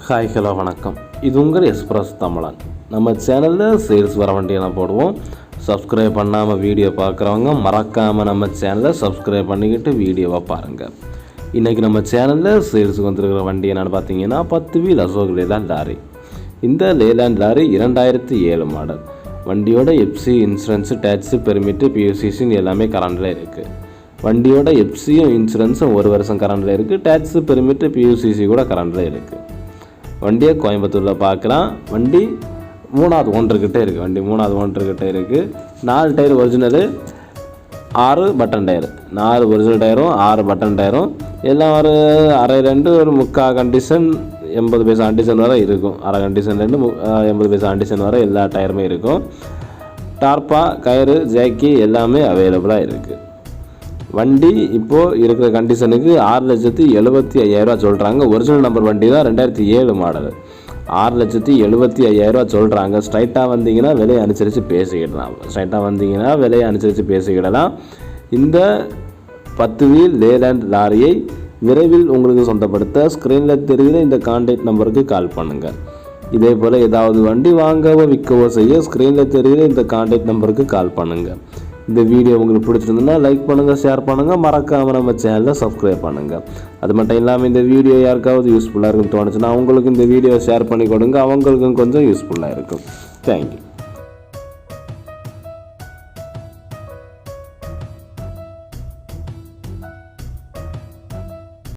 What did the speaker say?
Hi hello வணக்கம். இது உங்கள் எக்ஸ்பிரஸ் தமிழன். நம்ம சேனலில் சேல்ஸ் வர வண்டியெல்லாம் போடுவோம். சப்ஸ்கிரைப் பண்ணாமல் வீடியோ பார்க்குறவங்க மறக்காமல் நம்ம சேனலை சப்ஸ்கிரைப் பண்ணிக்கிட்டு வீடியோவை பாருங்கள். இன்றைக்கி நம்ம சேனலில் சேல்ஸுக்கு வந்துருக்கிற வண்டி என்னென்னு பார்த்தீங்கன்னா 10 வீல் அசோக் லேலாண்ட் லாரி. இந்த லேலாண்ட் லாரி 2007 மாடல். வண்டியோட எஃப்சி, இன்சூரன்ஸு, டேக்ஸு, பெர்மிட்டு, பியூசிசின்னு எல்லாமே கரண்டில் இருக்குது. வண்டியோட எஃப்சியும் இன்சூரன்ஸும் 1 வருஷம் கரண்டில் இருக்குது. டேக்ஸு, பெர்மிட்டு, பியூசிசி கூட கரண்டில் இருக்குது. வண்டியை கோயம்புத்தூரில் பார்க்கலாம். வண்டி 3வது ஓனர்கிட்ட இருக்குது. வண்டி 3வது ஓனர்கிட்ட இருக்குது. 4 tyre original, 6 button tyre. 4 original டயரும் 6 பட்டன் டயரும் எல்லாம் ஒரு அரை 2 ஒரு முக்கால் கண்டிஷன், 80 பைசா கண்டிஷன் வரை இருக்கும். அரை கண்டிஷன் 2 80 பைசா கண்டிஷன் வரை எல்லா டயருமே இருக்கும். டார்ப்பா, கயிறு, ஜாக்கி எல்லாமே அவைலபிளாக இருக்குது. வண்டி இப்போது இருக்கிற கண்டிஷனுக்கு 6,75,000 சொல்கிறாங்க. ஒரிஜினல் நம்பர் வண்டி தான், 2007 மாடல். 6,75,000 சொல்கிறாங்க. ஸ்ட்ரைட்டாக வந்தீங்கன்னா விலையை அனுசரித்து பேசிக்கிடலாம். இந்த 10 வீல் லேலாண்ட் லாரியை விரைவில் உங்களுக்கு சொந்தப்படுத்த ஸ்க்ரீனில் தெரிகிற இந்த கான்டாக்ட் நம்பருக்கு கால் பண்ணுங்கள். இதே போல் ஏதாவது வண்டி வாங்கவோ விற்கவோ செய்ய ஸ்க்ரீனில் தெரிகிற இந்த கான்டாக்ட் நம்பருக்கு கால் பண்ணுங்கள். இந்த வீடியோ உங்களுக்கு பிடிச்சிருந்ததுன்னா லைக் பண்ணுங்கள், ஷேர் பண்ணுங்கள், மறக்காமல் நம்ம சேனலை சப்ஸ்கிரைப் பண்ணுங்கள். அது மட்டும் இல்லாமல் இந்த வீடியோ யாருக்காவது யூஸ்ஃபுல்லாக இருக்குன்னு தோணுச்சுன்னா அவங்களுக்கு இந்த வீடியோ ஷேர் பண்ணி கொடுங்க. அவங்களுக்கும் கொஞ்சம் யூஸ்ஃபுல்லாக இருக்கும். தேங்க்யூ.